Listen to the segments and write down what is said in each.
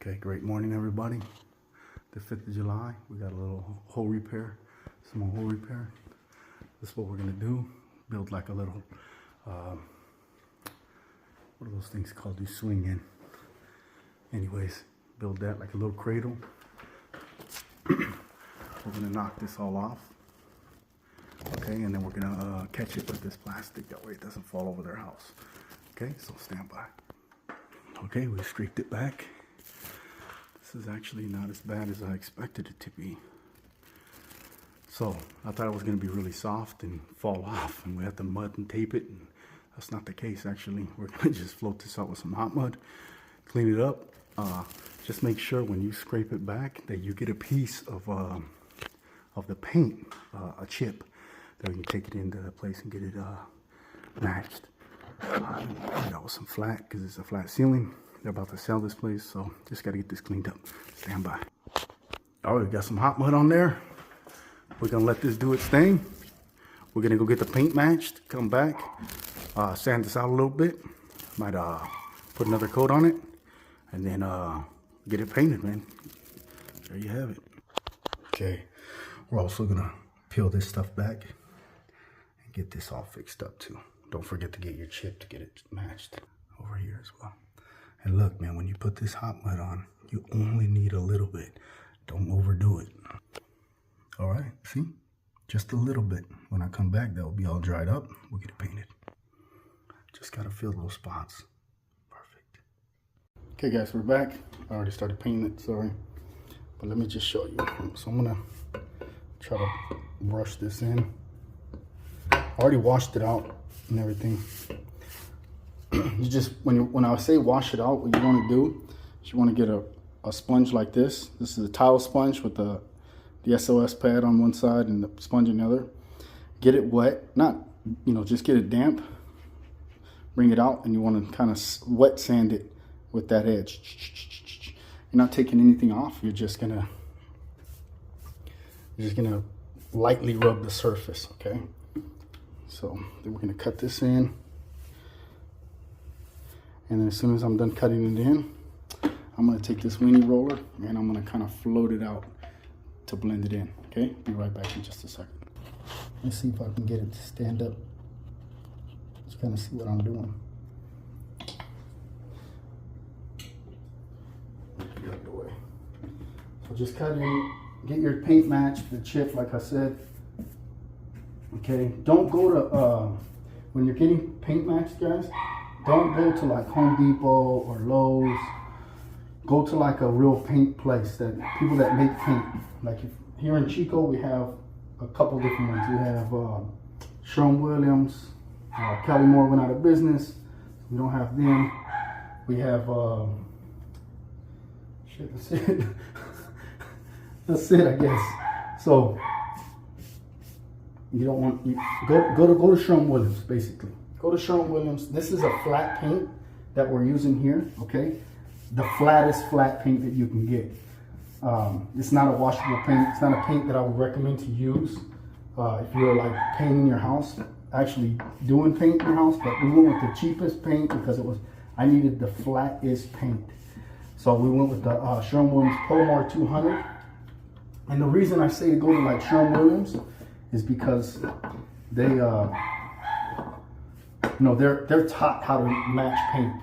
Okay, great morning everybody. The 5th of July, we got a little hole repair, small hole repair. This is what we're gonna do. Build like a little, what are those things called you swing in? Anyways, build that like a little cradle. We're gonna knock this all off. Okay, and then we're gonna catch it with this plastic, that way it doesn't fall over their house. Okay, so stand by. Okay, we scraped it back. This is actually not as bad as I expected it to be. So I thought it was going to be really soft and fall off and we have to mud and tape it, and that's not the case. Actually, we're going to just float this out with some hot mud, clean it up. Just make sure when you scrape it back that you get a piece of the paint, a chip, that you can take it into the place and get it matched. That was some flat because it's a flat ceiling. They're about to sell this place, so just got to get this cleaned up. Stand by. All right, we got some hot mud on there. We're gonna let this do its thing. We're gonna go get the paint matched, come back, sand this out a little bit. Might put another coat on it, and then get it painted, man. There you have it. Okay, we're also gonna peel this stuff back and get this all fixed up too. Don't forget to get your chip to get it matched over here as well. And look, man, when you put this hot mud on, you only need a little bit. Don't overdo it. All right, see? Just a little bit. When I come back, that'll be all dried up. We'll get it painted. Just gotta fill those spots. Perfect. Okay, guys, we're back. I already started painting it, sorry. But let me just show you. So I'm gonna try to brush this in. I already washed it out and everything. You just, when I say wash it out, what you want to do is you want to get a sponge like this. This is a tile sponge with the SOS pad on one side and the sponge on the other. Get it wet, not, just get it damp. Bring it out, and you want to kind of wet sand it with that edge. You're not taking anything off. You're just gonna lightly rub the surface. Okay. So then we're gonna cut this in. And then as soon as I'm done cutting it in, I'm gonna take this weenie roller and I'm gonna kind of float it out to blend it in, okay? Be right back in just a second. Let's see if I can get it to stand up. Just kind of see what I'm doing. Get out of the way. So just cut in, get your paint matched, the chip, like I said. Okay, don't go to, when you're getting paint matched, guys, don't go to like Home Depot or Lowe's. Go to like a real paint place, that people that make paint. Like here in Chico, we have a couple different ones. We have Sherwin-Williams. Kelly Moore went out of business. We don't have them. We have, shit, that's it. That's it, I guess. So, you don't want, go to Sherwin-Williams, basically. Go to Sherwin-Williams. This is a flat paint that we're using here, okay? The flattest flat paint that you can get. It's not a washable paint. It's not a paint that I would recommend to use if you're like painting your house, actually doing paint in your house. But we went with the cheapest paint because I needed the flattest paint. So we went with the Sherwin-Williams Polymar 200. And the reason I say to go to like Sherwin-Williams is because they, they're taught how to match paint.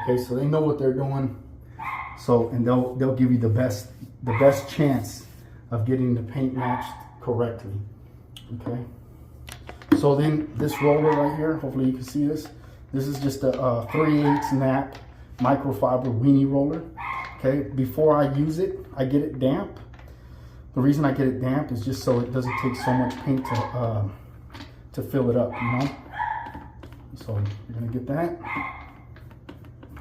Okay, so they know what they're doing. So, and they'll give you the best chance of getting the paint matched correctly. Okay. So then this roller right here, hopefully you can see this. This is just a 3/8 nap microfiber weenie roller. Okay. Before I use it, I get it damp. The reason I get it damp is just so it doesn't take so much paint to fill it up, So you're gonna get that.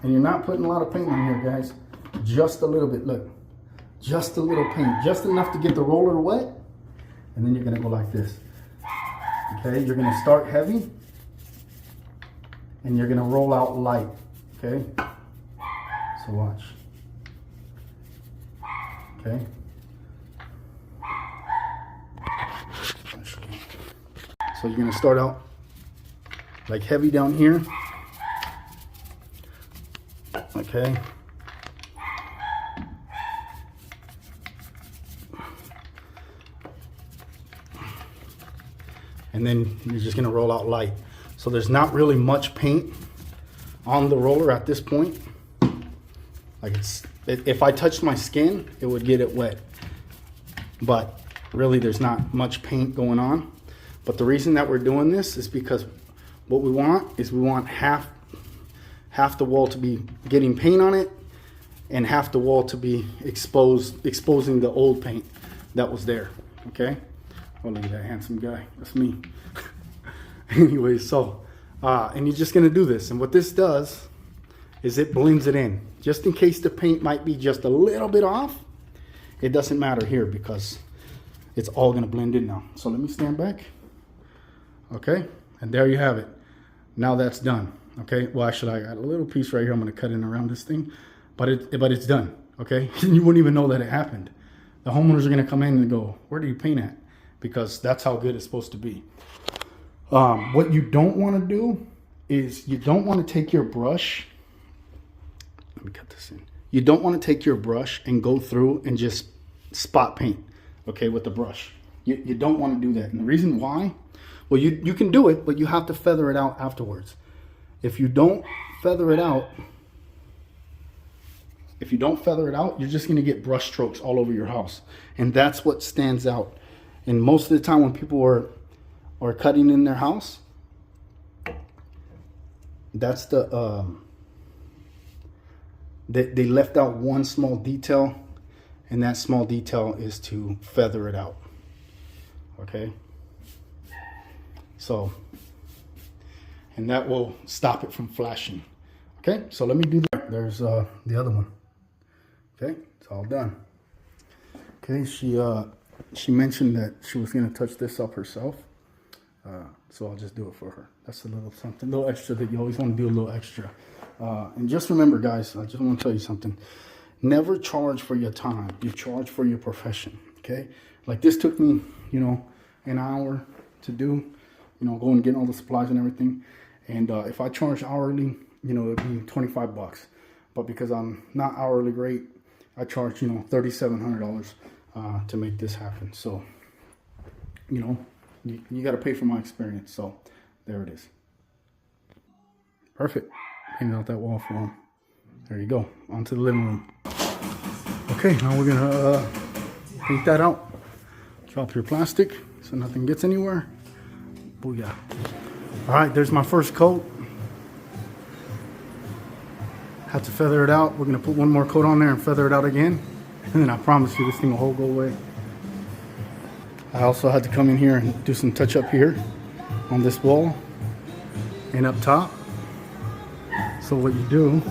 And you're not putting a lot of paint on here, guys. Just a little bit, look. Just a little paint, just enough to get the roller wet. And then you're gonna go like this. Okay, you're gonna start heavy. And you're gonna roll out light, okay? So watch. Okay. So you're gonna start out like heavy down here. Okay. and then you're just gonna roll out light. So there's not really much paint on the roller at this point. Like if I touched my skin, it would get it wet. But really there's not much paint going on. But the reason that we're doing this is because what we want is we want half the wall to be getting paint on it and half the wall to be exposing the old paint that was there, okay? Oh, look at that handsome guy, that's me. Anyway, so, and you're just gonna do this. And what this does is it blends it in. Just in case the paint might be just a little bit off, it doesn't matter here because it's all gonna blend in now. So let me stand back. Okay, and there you have it. Now that's done. Okay, well actually I got a little piece right here. I'm gonna cut in around this thing, but it's done. Okay, you wouldn't even know that it happened. The homeowners are gonna come in and go, where do you paint at? Because that's how good it's supposed to be. What you don't want to do is you don't want to take your brush. Let me cut this in. You don't want to take your brush and go through and just spot paint, okay, with the brush. You don't want to do that. And the reason why, well, you can do it, but you have to feather it out afterwards. If you don't feather it out, you're just going to get brush strokes all over your house. And that's what stands out. And most of the time when people are cutting in their house, that's the they left out one small detail, and that small detail is to feather it out. Okay, so, and that will stop it from flashing. Okay, so let me do that. There's the other one. Okay, it's all done. Okay, she mentioned that she was going to touch this up herself. So I'll just do it for her. That's a little something, a little extra that you always want to do a little extra. And just remember, guys, I just want to tell you something. Never charge for your time. You charge for your profession, okay? Like this took me, you know, an hour to do, you know, go and get all the supplies and everything. And if I charge hourly, you know, it'd be 25 bucks. But because I'm not hourly rate, I charge, you know, $3,700 to make this happen. So, you know, you got to pay for my experience. So there it is. Perfect. Painted out that wall for him. There you go. On to the living room. Okay, now we're gonna paint that out. Drop your plastic so nothing gets anywhere. Booyah. All right, there's my first coat. Had to feather it out. We're gonna put one more coat on there and feather it out again. And then I promise you this thing will go away. I also had to come in here and do some touch up here on this wall and up top. So what you do,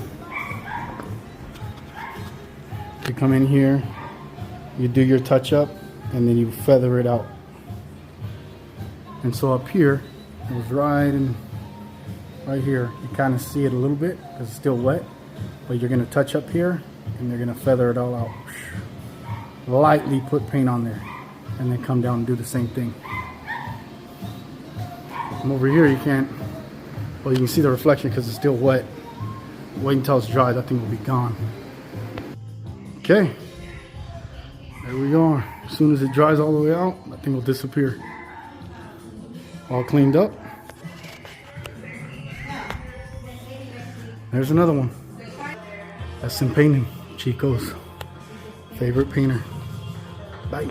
you come in here, you do your touch up, and then you feather it out. And so up here, it was right here, you kind of see it a little bit because it's still wet, but you're gonna touch up here and you're gonna feather it all out. Lightly put paint on there and then come down and do the same thing. From over here you can't, well, you can see the reflection because it's still wet. Wait until it's dry, that thing will be gone. Okay, there we are. As soon as it dries all the way out, that thing will disappear. All cleaned up. There's another one. That's some painting. Chico's favorite painter. Bye.